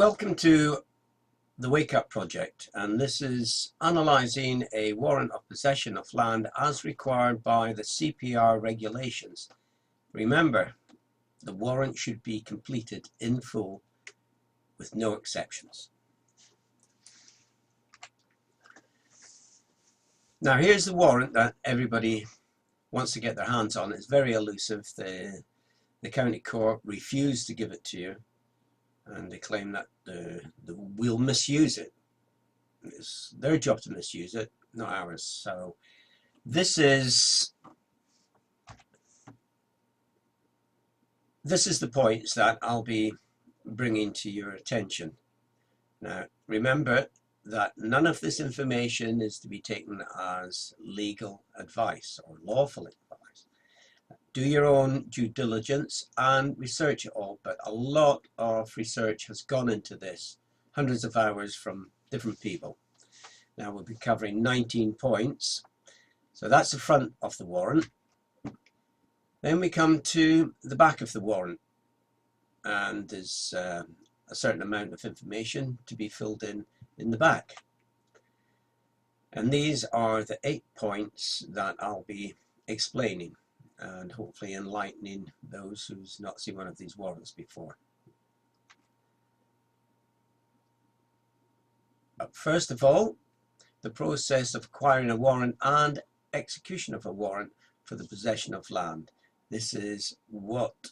Welcome to the Wake Up Project, and this is analysing a warrant of possession of land as required by the CPR regulations. Remember, the warrant should be completed in full with no exceptions. Now here's the warrant that everybody wants to get their hands on. It's very elusive. The county court refused to give it to you, and they claim that we'll misuse it. It's their job to misuse it, not ours. So this is the points that I'll be bringing to your attention. Now remember that none of this information is to be taken as legal advice or lawful advice. Do your own due diligence and research it all, but a lot of research has gone into this, hundreds of hours from different people. Now we'll be covering 19 points. So that's the front of the warrant. Then we come to the back of the warrant, and there's a certain amount of information to be filled in the back. And these are the 8 points that I'll be explaining, and hopefully enlightening those who's not seen one of these warrants before. But first of all, the process of acquiring a warrant and execution of a warrant for the possession of land. This is what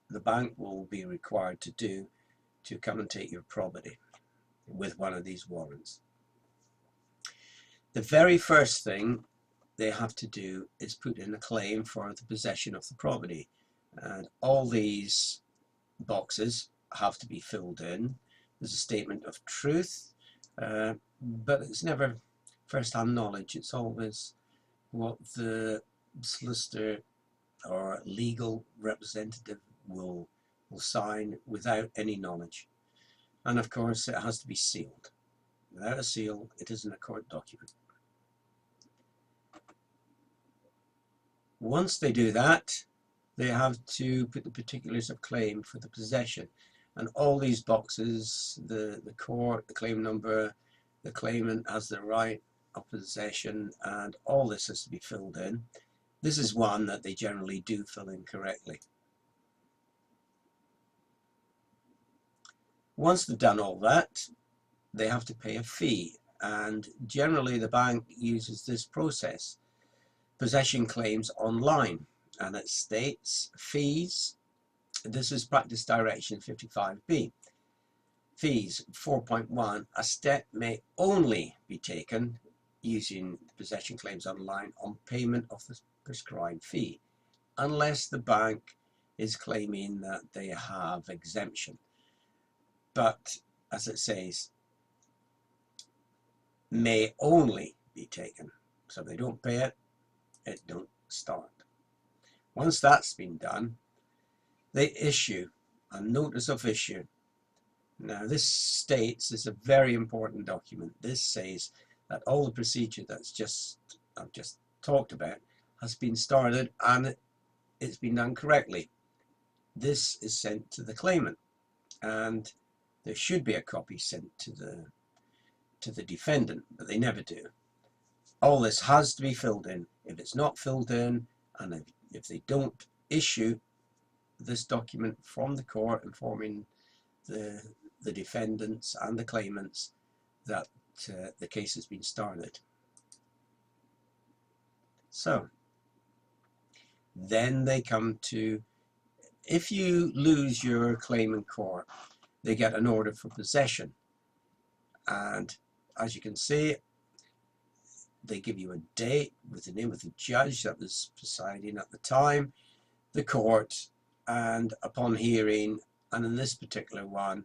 the bank will be required to do to come and take your property with one of these warrants. The very first thing they have to do is put in a claim for the possession of the property, and all these boxes have to be filled in. There's a statement of truth, but it's never first-hand knowledge. It's always what the solicitor or legal representative will sign without any knowledge. And of course it has to be sealed. Without a seal, it isn't a court document. Once they do that, they have to put the particulars of claim for the possession. And all these boxes, the court, the claim number, the claimant has the right of possession, and all this has to be filled in. This is one that they generally do fill in correctly. Once they've done all that, they have to pay a fee, and generally the bank uses this process. Possession claims online, and it states fees. This is Practice Direction 55B. Fees 4.1. A step may only be taken using possession claims online on payment of the prescribed fee, unless the bank is claiming that they have exemption. But as it says, may only be taken. So if they don't pay it, it don't start. Once that's been done, they issue a notice of issue. Now this states, it's a very important document. This says that all the procedure that's I've just talked about has been started, and it's been done correctly. This is sent to the claimant, and there should be a copy sent to the defendant, but they never do. All this has to be filled in. If it's not filled in, and if they don't issue this document from the court informing the defendants and the claimants that the case has been started. So then they come to, if you lose your claim in court, they get an order for possession, and as you can see, they give you a date with the name of the judge that was presiding at the time, the court, and upon hearing, and in this particular one,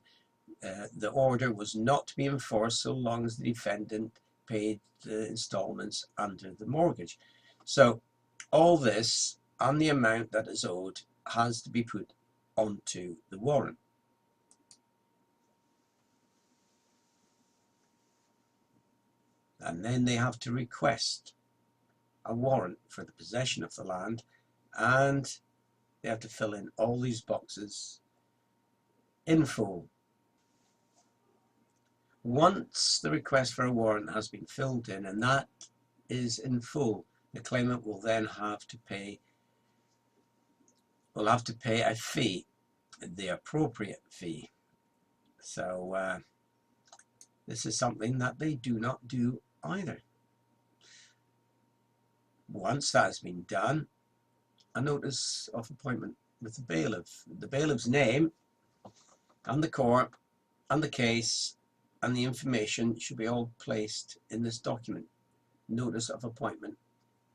the order was not to be enforced so long as the defendant paid the installments under the mortgage. So all this and the amount that is owed has to be put onto the warrant. And then they have to request a warrant for the possession of the land, and they have to fill in all these boxes in full Once the request for a warrant has been filled in, and that is in full, the claimant will then have to pay a fee, the appropriate fee. So this is something that they do not do either. Once that has been done, a notice of appointment with the bailiff. The bailiff's name and the court and the case and the information should be all placed in this document. Notice of appointment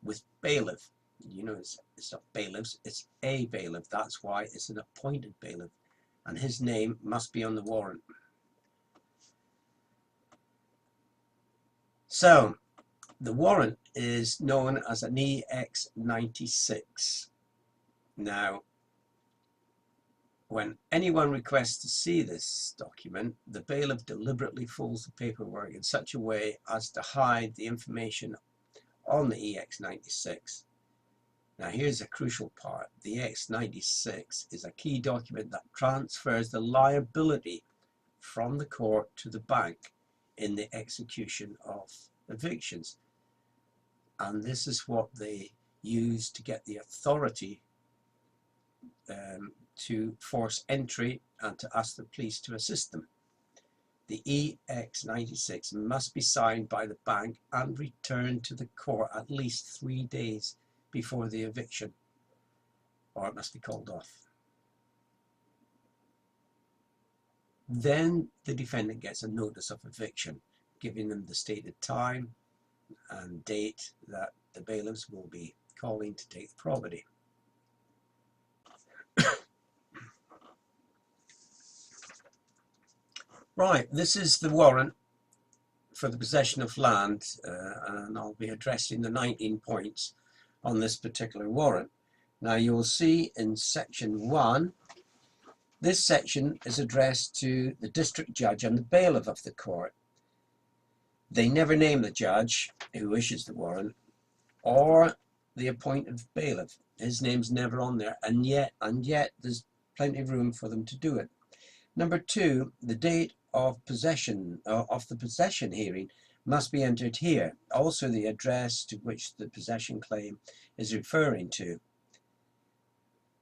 with bailiff. You know, it's not bailiffs, it's a bailiff. That's why it's an appointed bailiff, and his name must be on the warrant. So the warrant is known as an EX96. Now, when anyone requests to see this document, the bailiff deliberately folds the paperwork in such a way as to hide the information on the EX96. Now here's a crucial part. The EX96 is a key document that transfers the liability from the court to the bank in the execution of evictions. And this is what they use to get the authority to force entry and to ask the police to assist them. The EX96 must be signed by the bank and returned to the court at least 3 days before the eviction, or it must be called off. Then the defendant gets a notice of eviction, giving them the stated time and date that the bailiffs will be calling to take the property. Right, this is the warrant for the possession of land, and I'll be addressing the 19 points on this particular warrant. Now you'll see in section 1, this section is addressed to the district judge and the bailiff of the court. They never name the judge who issues the warrant or the appointed bailiff. His name's never on there, and yet there's plenty of room for them to do it. Number 2, the date of possession of the possession hearing must be entered here. Also the address to which the possession claim is referring to.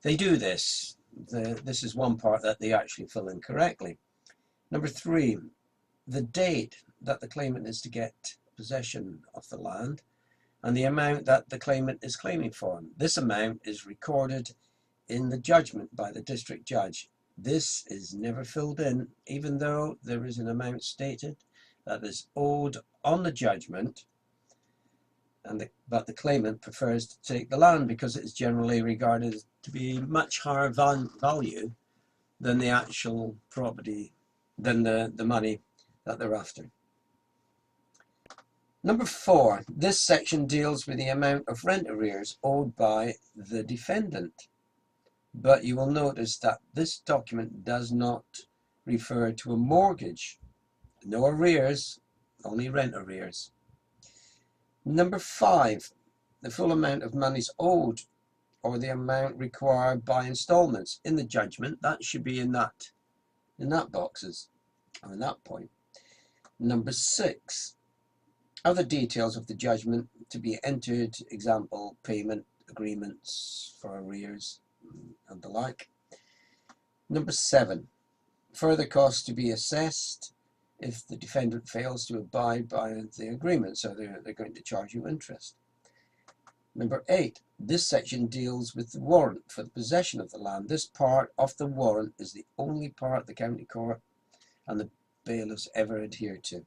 They do this. This is one part that they actually fill in correctly. Number 3, the date that the claimant is to get possession of the land and the amount that the claimant is claiming for. This amount is recorded in the judgment by the district judge. This is never filled in, even though there is an amount stated that is owed on the judgment, but the claimant prefers to take the land because it is generally regarded to be much higher value than the actual property, than the money that they're after. Number 4, this section deals with the amount of rent arrears owed by the defendant. But you will notice that this document does not refer to a mortgage. No arrears, only rent arrears. Number 5, the full amount of monies owed or the amount required by installments in the judgment. That should be in that boxes, or in that point. Number 6, other details of the judgment to be entered, example, payment agreements for arrears and the like. Number 7, further costs to be assessed if the defendant fails to abide by the agreement, so they're going to charge you interest. Number 8, this section deals with the warrant for the possession of the land. This part of the warrant is the only part the county court and the bailiffs ever adhere to.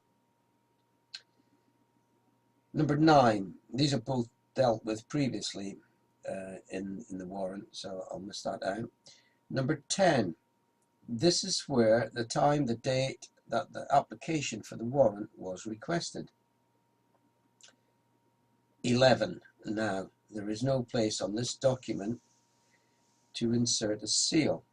Number 9, these are both dealt with previously in the warrant, so I'll miss that out. Number 10, this is where the time, the date that the application for the warrant was requested. 11, now there is no place on this document to insert a seal.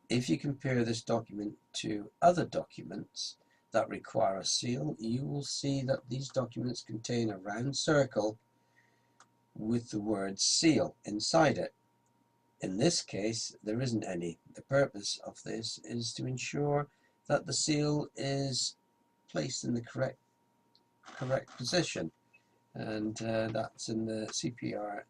If you compare this document to other documents that require a seal, you will see that these documents contain a round circle with the word seal inside it. In this case, there isn't any. The purpose of this is to ensure that the seal is placed in the correct position, and that's in the CPR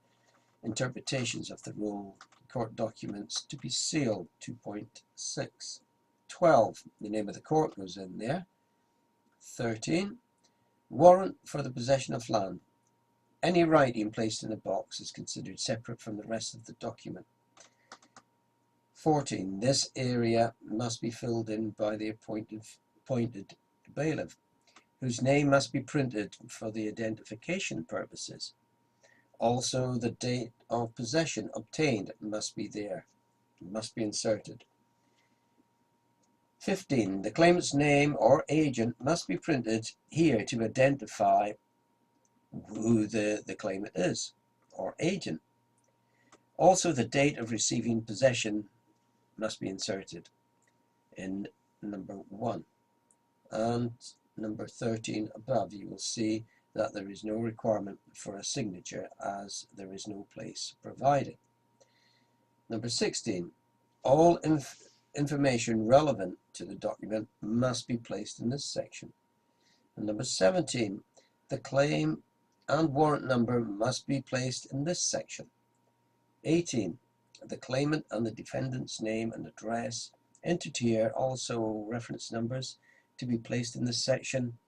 interpretations of the rule. Court documents to be sealed 2.6. 12, the name of the court goes in there. 13, warrant for the possession of land. Any writing placed in a box is considered separate from the rest of the document. 14, this area must be filled in by the appointed bailiff, whose name must be printed for the identification purposes. Also, the date of possession obtained must be there, must be inserted. 15, the claimant's name or agent must be printed here to identify who the claimant is, or agent. Also, the date of receiving possession must be inserted in number 1. And number 13 above, you will see that there is no requirement for a signature as there is no place provided. Number 16, all information relevant to the document must be placed in this section. And number 17, the claim and warrant number must be placed in this section. 18, the claimant and the defendant's name and address entered here, also reference numbers, to be placed in this section.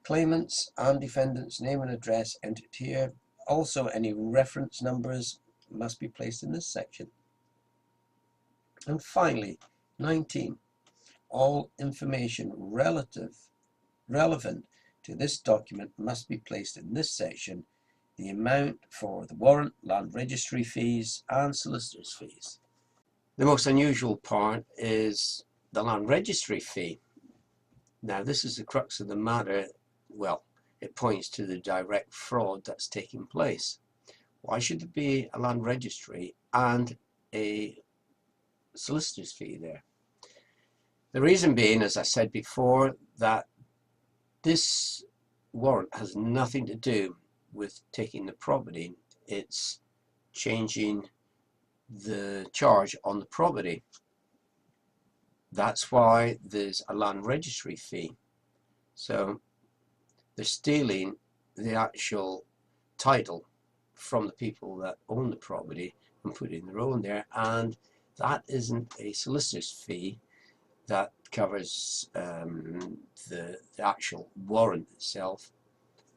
Claimant's and defendant's name and address entered here, also any reference numbers must be placed in this section. And finally, 19, all information relevant to this document must be placed in this section. The amount for the warrant, land registry fees and solicitor's fees. The most unusual part is the land registry fee. Now this is the crux of the matter. Well, it points to the direct fraud that's taking place. Why should there be a land registry and a solicitor's fee there? The reason being, as I said before, that this warrant has nothing to do with taking the property. It's changing the charge on the property. That's why there's a land registry fee. So they're stealing the actual title from the people that own the property and putting their own there, and that isn't a solicitor's fee that covers the actual warrant itself.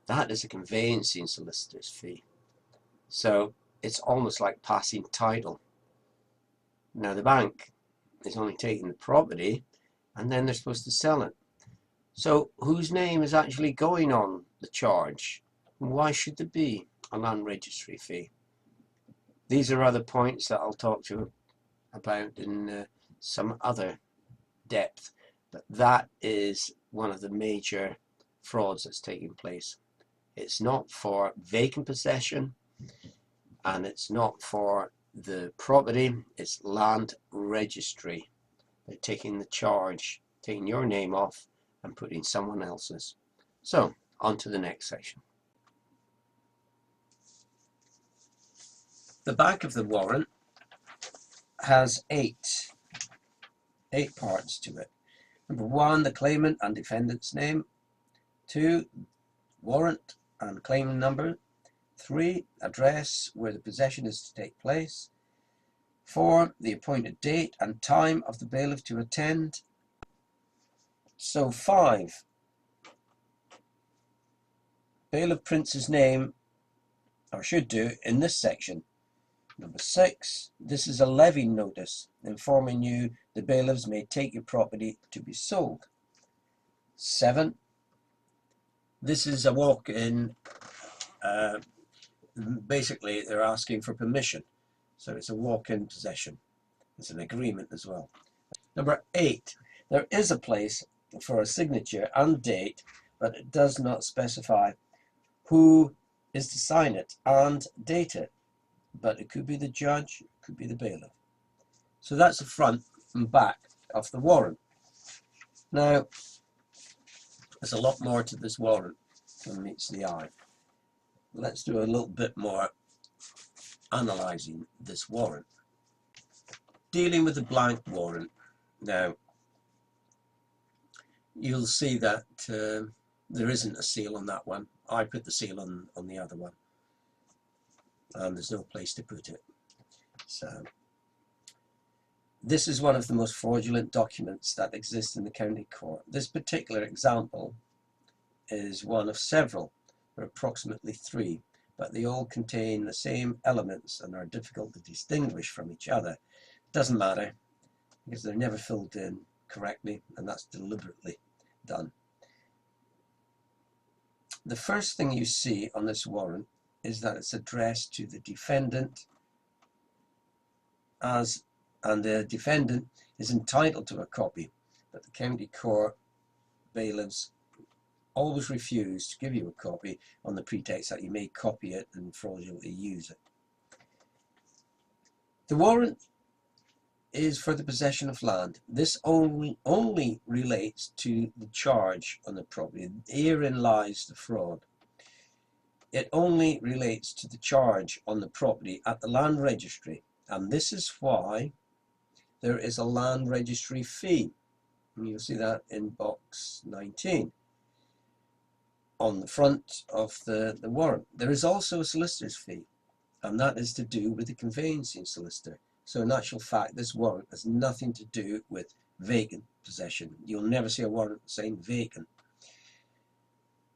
That is a conveyancing solicitor's fee. So it's almost like passing title. Now the bank is only taking the property and then they're supposed to sell it. So whose name is actually going on the charge? Why should there be a land registry fee? These are other points that I'll talk to you about in some other depth, but that is one of the major frauds that's taking place. It's not for vacant possession and it's not for the property, it's land registry. They're taking the charge, taking your name off and putting someone else's. So on to the next section. The back of the warrant has eight parts to it. Number 1, the claimant and defendant's name. 2, warrant and claim number. 3, address where the possession is to take place. 4, the appointed date and time of the bailiff to attend. So 5, bailiff prints his name, or should do, in this section. Number 6, this is a levy notice informing you the bailiffs may take your property to be sold. 7, this is a walk-in. Basically, they're asking for permission. So it's a walk-in possession. It's an agreement as well. Number 8, there is a place for a signature and date, but it does not specify who is to sign it and date it. But it could be the judge, it could be the bailiff. So that's the front and back of the warrant. Now, there's a lot more to this warrant than meets the eye. Let's do a little bit more analysing this warrant. Dealing with the blank warrant. Now, you'll see that there isn't a seal on that one. I put the seal on the other one, and there's no place to put it. So this is one of the most fraudulent documents that exist in the county court. This particular example is one of several. There are approximately 3, but they all contain the same elements and are difficult to distinguish from each other. Doesn't matter, because they're never filled in correctly, and that's deliberately done. The first thing you see on this warrant is that it's addressed to the defendant and the defendant is entitled to a copy, but the county court bailiffs always refuse to give you a copy on the pretext that you may copy it and fraudulently use it. The warrant is for the possession of land. This only relates to the charge on the property. Herein lies the fraud. It only relates to the charge on the property at the land registry, and this is why there is a land registry fee. And you'll see that in box 19 on the front of the warrant. There is also a solicitor's fee, and that is to do with the conveyancing solicitor. So in actual fact, this warrant has nothing to do with vacant possession. You'll never see a warrant saying vacant,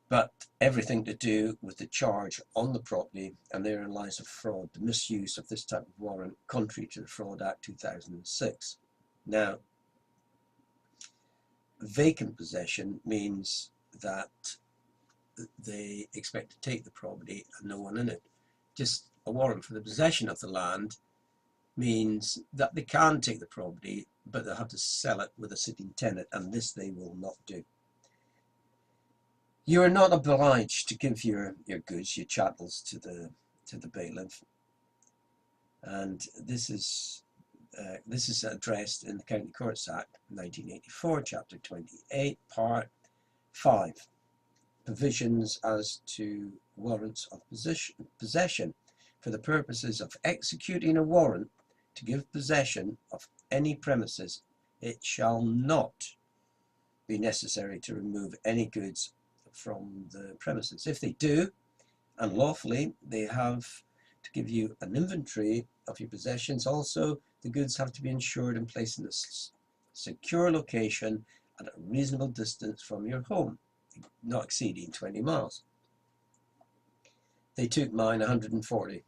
but everything to do with the charge on the property, and therein lies a fraud, the misuse of this type of warrant, contrary to the Fraud Act 2006. Now, vacant possession means that they expect to take the property and no one in it. Just a warrant for the possession of the land means that they can take the property, but they'll have to sell it with a sitting tenant, and this they will not do. You are not obliged to give your goods, your chattels, to the bailiff, and this is addressed in the County Courts Act 1984, Chapter 28, Part 5, provisions as to warrants of possession for the purposes of executing a warrant to give possession of any premises. It shall not be necessary to remove any goods from the premises. If they do, unlawfully, they have to give you an inventory of your possessions. Also, the goods have to be insured and placed in a secure location at a reasonable distance from your home, not exceeding 20 miles. They took mine 140.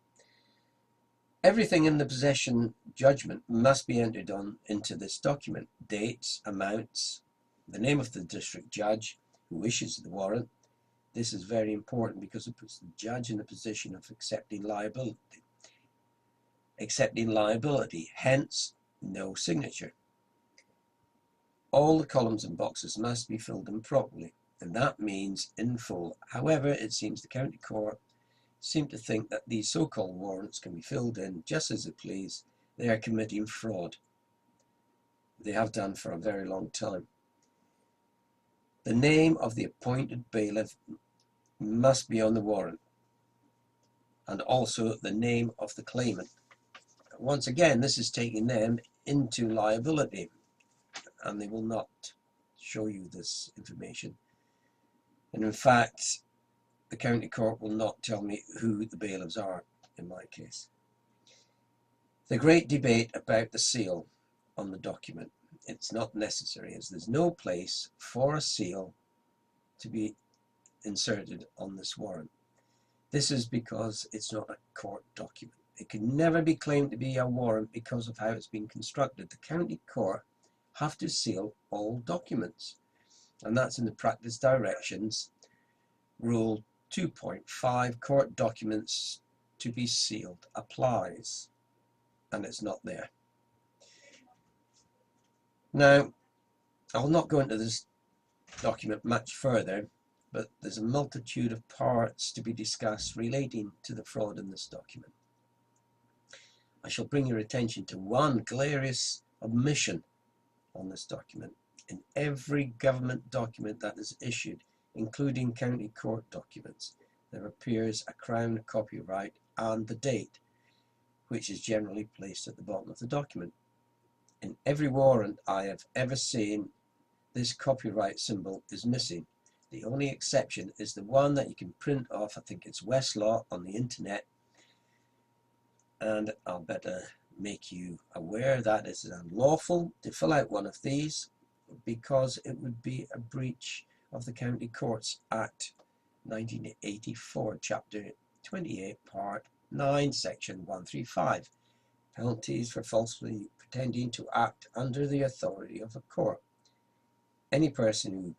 Everything in the possession judgment must be entered into this document. Dates, amounts, the name of the district judge who issues the warrant. This is very important because it puts the judge in a position of accepting liability. Hence, no signature. All the columns and boxes must be filled in properly, and that means in full. However, it seems the county court seem to think that these so-called warrants can be filled in just as they please. They are committing fraud. They have done for a very long time. The name of the appointed bailiff must be on the warrant, and also the name of the claimant. Once again, this is taking them into liability, and they will not show you this information. And in fact, the county court will not tell me who the bailiffs are in my case. The great debate about the seal on the document. It's not necessary, as there's no place for a seal to be inserted on this warrant. This is because it's not a court document. It can never be claimed to be a warrant because of how it's been constructed. The county court have to seal all documents, and that's in the practice directions, Rule 2.5, court documents to be sealed applies, and it's not there. Now, I'll not go into this document much further, but there's a multitude of parts to be discussed relating to the fraud in this document. I shall bring your attention to one glorious omission on this document. In every government document that is issued, including county court documents, there appears a Crown copyright and the date, which is generally placed at the bottom of the document. In every warrant I have ever seen, this copyright symbol is missing. The only exception is the one that you can print off, I think it's Westlaw, on the internet, and I'll better make you aware that it is unlawful to fill out one of these because it would be a breach of the County Courts Act 1984, Chapter 28, Part 9, Section 135. Penalties for falsely pretending to act under the authority of a court. Any person who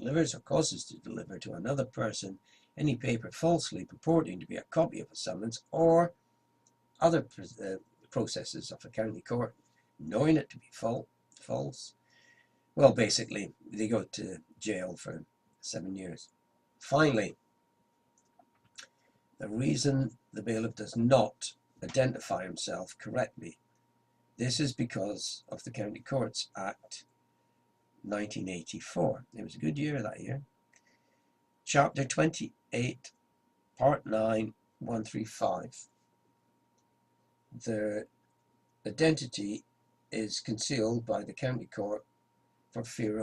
delivers or causes to deliver to another person any paper falsely purporting to be a copy of a summons or other processes of a county court, knowing it to be false, well, basically, they go to jail for 7 years. Finally, the reason the bailiff does not identify himself correctly, this is because of the County Courts Act 1984. It was a good year that year. Chapter 28, Part 9, 135. The identity is concealed by the county court for fear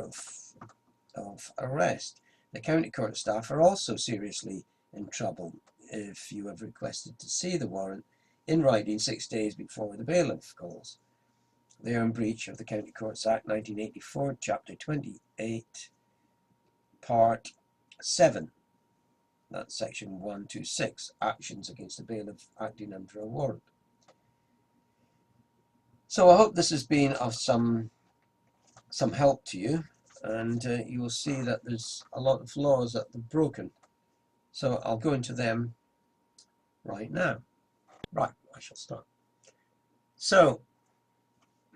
of arrest. The county court staff are also seriously in trouble if you have requested to see the warrant in writing 6 days before the bailiff calls. They are in breach of the County Courts Act 1984, Chapter 28, Part 7. That's Section 126, Actions against the bailiff acting under a warrant. So I hope this has been of some help to you, and you will see that there's a lot of laws that are broken. So I'll go into them right now. Right, I shall start. So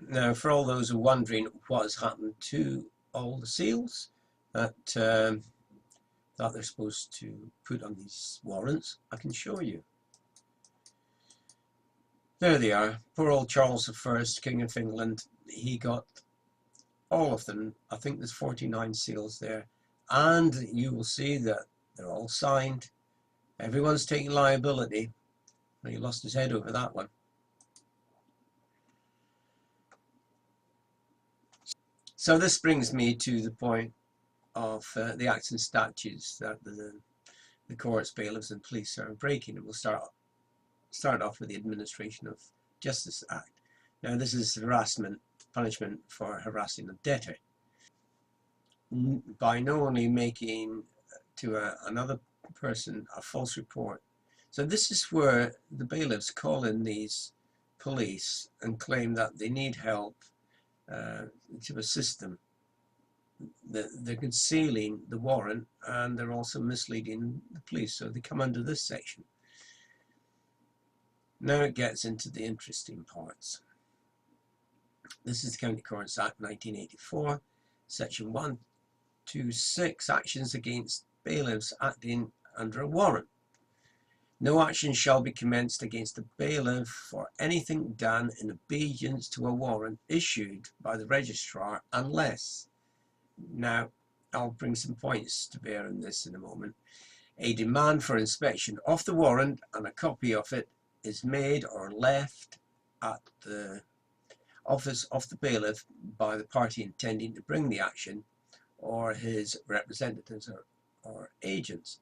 now, for all those who are wondering what has happened to all the seals that they're supposed to put on these warrants, I can show you. There they are. Poor old Charles I, King of England, he got all of them. I think there's 49 seals there, and you will see that they're all signed. Everyone's taking liability. He lost his head over that one. So this brings me to the point of the acts and statutes that the courts, bailiffs and police are breaking, and we'll start off with the Administration of Justice Act. Now this is harassment, punishment for harassing a debtor by not only making to another person a false report. So this is where the bailiffs call in these police and claim that they need help to assist them. They're concealing the warrant, and they're also misleading the police, so they come under this section. Now it gets into the interesting parts. This is the County Courts Act 1984, Section 126, Actions against bailiffs acting under a warrant. No action shall be commenced against a bailiff for anything done in obedience to a warrant issued by the registrar unless, now I'll bring some points to bear on this in a moment, a demand for inspection of the warrant and a copy of it is made or left at the office of the bailiff by the party intending to bring the action or his representatives or agents.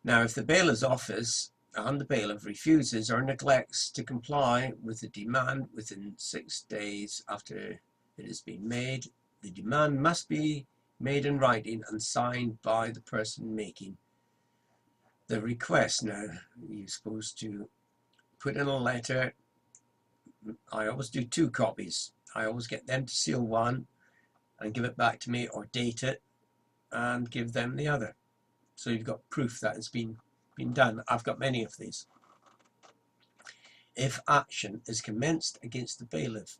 Now, if the bailiff's office and the bailiff refuses or neglects to comply with the demand within 6 days after it has been made, the demand must be made in writing and signed by the person making the request. Now, you're supposed to put in a letter. I always do 2 copies. I always get them to seal one and give it back to me, or date it and give them the other. So you've got proof that it's been done. I've got many of these. If action is commenced against the bailiff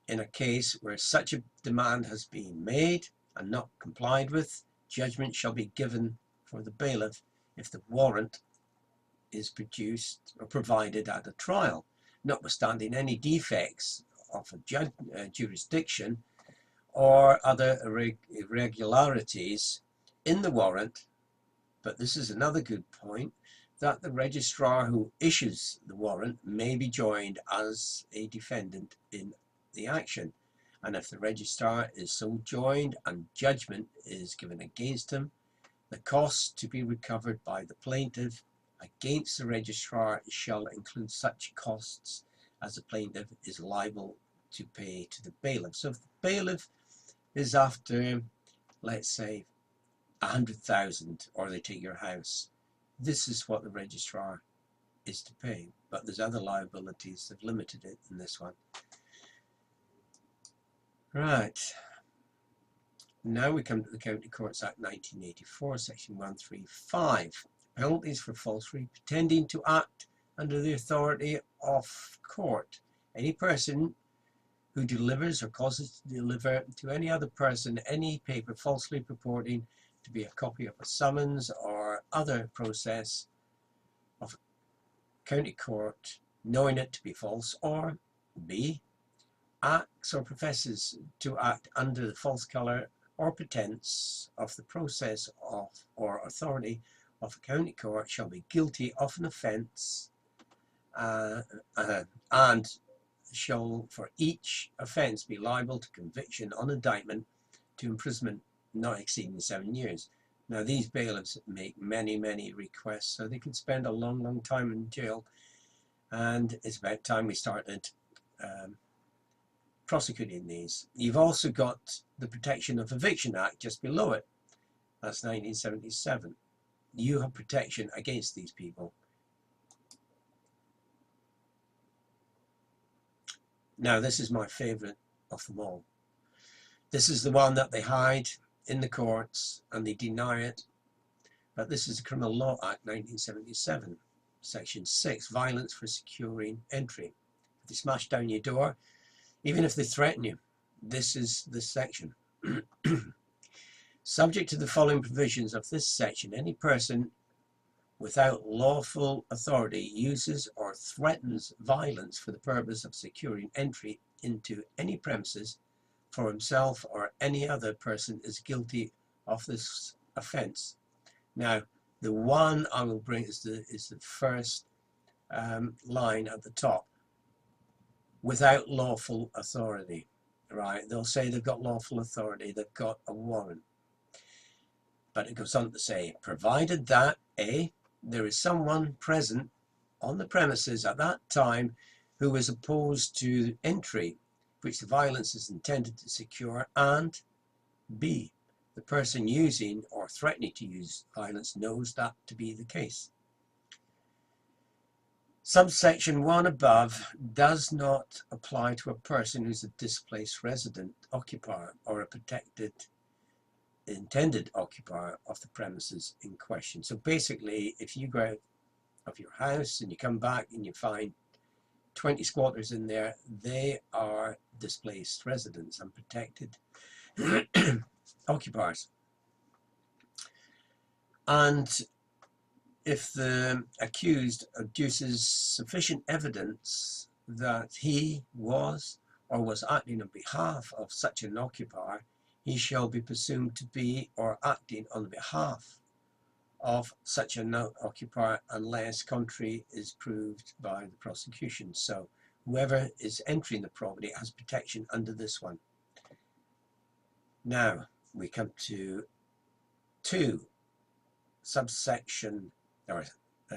in a case where such a demand has been made and not complied with, judgment shall be given for the bailiff if the warrant is produced or provided at a trial, notwithstanding any defects of a jurisdiction or other irregularities in the warrant. But this is another good point, that the registrar who issues the warrant may be joined as a defendant in the action. and if the registrar is so joined and judgment is given against him, the costs to be recovered by the plaintiff against the registrar shall include such costs as the plaintiff is liable to pay to the bailiff. So if the bailiff is after, let's say, 100,000, or they take your house, this is what the registrar is to pay. But there's other liabilities that have limited it in this one. Right. Now we come to the County Courts Act 1984, section 135. Penalties for falsely pretending to act under the authority of court. Any person who delivers or causes to deliver to any other person any paper falsely purporting to be a copy of a summons or other process of a county court, knowing it to be false, or B, acts or professes to act under the false colour or pretence of the process of or authority of a county court, shall be guilty of an offence and shall for each offence be liable to conviction on indictment to imprisonment not exceeding 7 years. Now these bailiffs make many requests, so they can spend a long time in jail, and it's about time we started prosecuting these. You've also got the Protection of Eviction Act just below it. That's 1977. You have protection against these people. Now this is my favourite of them all. This is the one that they hide in the courts and they deny it. But this is the Criminal Law Act 1977, section 6, violence for securing entry. If they smash down your door, even if they threaten you, this is this section. Subject to the following provisions of this section, any person without lawful authority uses or threatens violence for the purpose of securing entry into any premises for himself or any other person is guilty of this offence. Now, the one I will bring is the first line at the top. Without lawful authority, right? They'll say they've got lawful authority, they've got a warrant. But it goes on to say, provided that A, there is someone present on the premises at that time who is opposed to entry, which the violence is intended to secure, and B, the person using or threatening to use violence knows that to be the case. Subsection 1 above does not apply to a person who's a displaced resident, occupier, or a protected intended occupier of the premises in question. So basically, if you go out of your house and you come back and you find 20 squatters in there, they are displaced residents and protected occupiers. And if the accused adduces sufficient evidence that he was or was acting on behalf of such an occupier, he shall be presumed to be or acting on behalf of such an occupier unless contrary is proved by the prosecution. So whoever is entering the property has protection under this one. Now we come to 2, subsection, or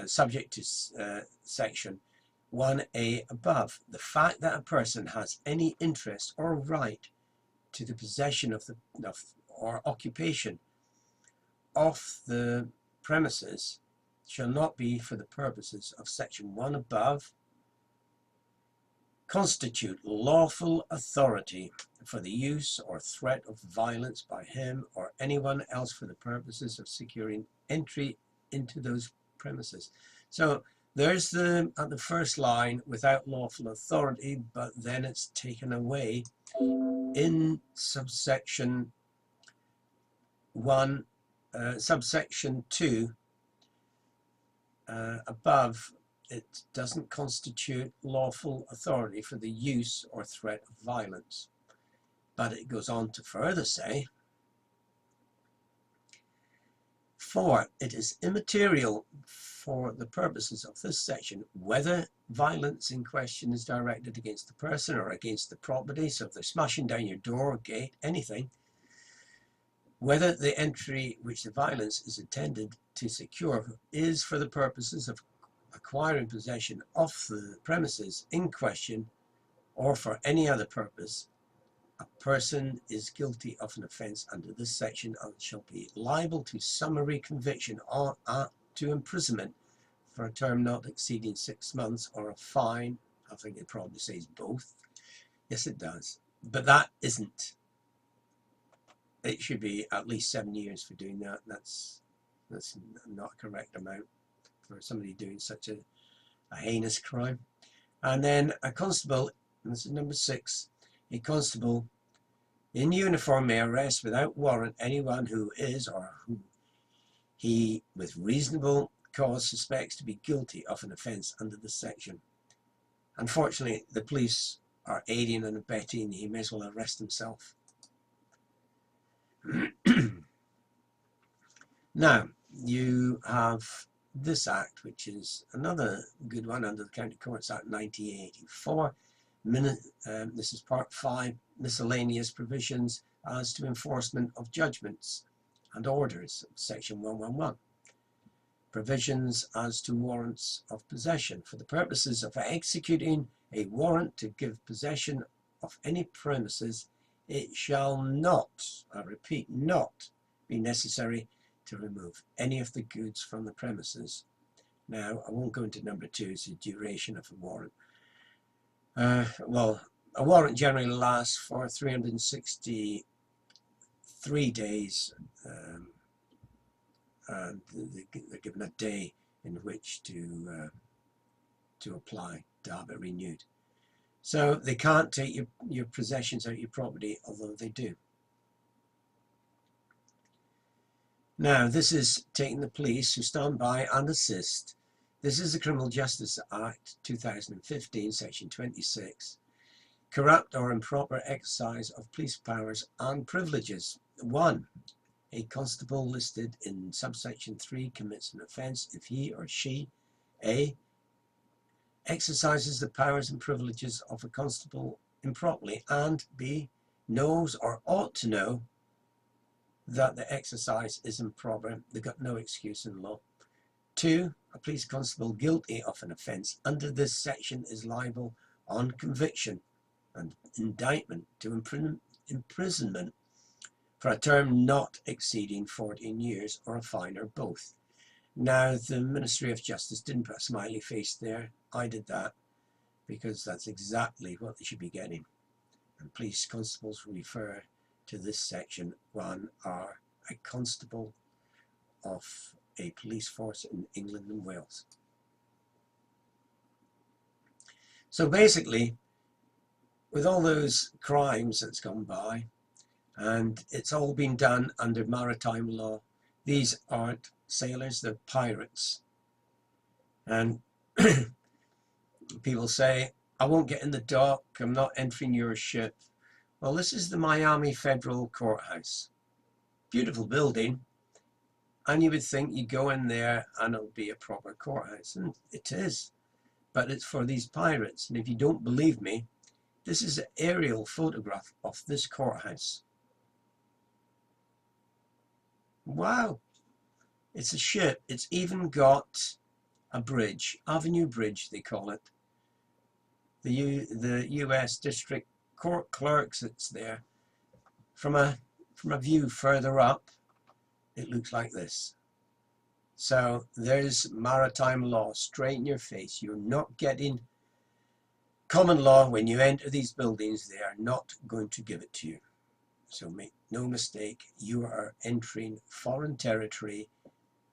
subject to section 1A above. The fact that a person has any interest or right to the possession of the or occupation of the premises shall not be for the purposes of section 1 above constitute lawful authority for the use or threat of violence by him or anyone else for the purposes of securing entry into those premises. So there's the at the first line, without lawful authority, but then it's taken away in subsection 1, subsection 2 above. It doesn't constitute lawful authority for the use or threat of violence. But it goes on to further say, 4. It is immaterial for the purposes of this section whether violence in question is directed against the person or against the property. So if they're smashing down your door, gate, anything, whether the entry which the violence is intended to secure is for the purposes of acquiring possession of the premises in question or for any other purpose, a person is guilty of an offence under this section and shall be liable to summary conviction or to imprisonment for a term not exceeding 6 months or a fine. I think it probably says both. Yes, it does. But that isn't. It should be at least 7 years for doing that. That's not a correct amount for somebody doing such a heinous crime. And then a constable, and this is number 6, a constable in uniform may arrest without warrant anyone who is or who he with reasonable cause suspects to be guilty of an offence under this section. Unfortunately, the police are aiding and abetting. He may as well arrest himself. Now, you have this act, which is another good one under the County Courts Act 1984. This is part 5, miscellaneous provisions as to enforcement of judgments and orders, section 111. Provisions as to warrants of possession. For the purposes of executing a warrant to give possession of any premises, it shall not, I repeat, not be necessary to remove any of the goods from the premises. Now, I won't go into number 2, it's the duration of a warrant. Well, a warrant generally lasts for 363 days, and they're given a day in which to apply to have it renewed. So they can't take your possessions out of your property, although they do. Now, this is taking the police who stand by and assist. This is the Criminal Justice Act 2015, section 26. Corrupt or improper exercise of police powers and privileges. 1. A constable listed in subsection 3 commits an offence if he or she A. exercises the powers and privileges of a constable improperly, and B. knows or ought to know that the exercise is improper. They've got no excuse in law. 2. A police constable guilty of an offence under this section is liable on conviction and indictment to imprisonment for a term not exceeding 14 years or a fine or both. Now, the Ministry of Justice didn't put a smiley face there. I did that because that's exactly what they should be getting. And police constables refer to this section 1 are a constable of a police force in England and Wales. So basically, with all those crimes that's gone by, and it's all been done under maritime law, these aren't sailors, they're pirates. And people say, I won't get in the dock, I'm not entering your ship. Well, this is the Miami Federal Courthouse. Beautiful building. And you would think you'd go in there and it'll be a proper courthouse. And it is. But it's for these pirates. And if you don't believe me, this is an aerial photograph of this courthouse. Wow. It's a ship. It's even got a bridge. Avenue Bridge, they call it. The US District Court clerk sits there. From a view further up, it looks like this. So there's maritime law straight in your face. You're not getting common law when you enter these buildings. They are not going to give it to you. So make no mistake, you are entering foreign territory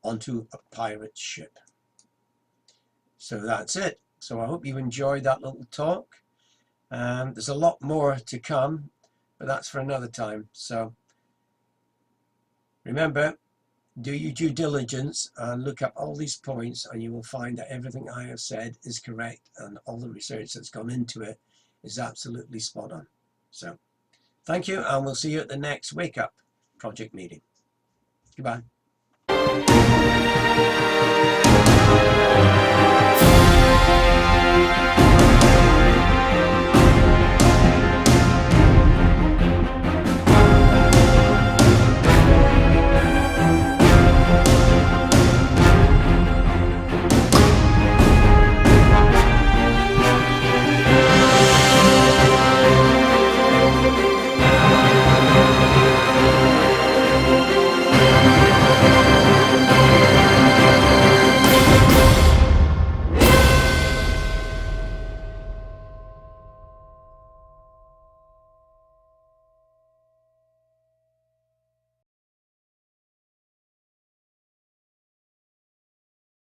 onto a pirate ship. So that's it. So I hope you enjoyed that little talk. There's a lot more to come, but that's for another time. So remember, do your due diligence and look up all these points, and you will find that everything I have said is correct, and all the research that's gone into it is absolutely spot on. So thank you, and we'll see you at the next Wake Up Project meeting. Goodbye.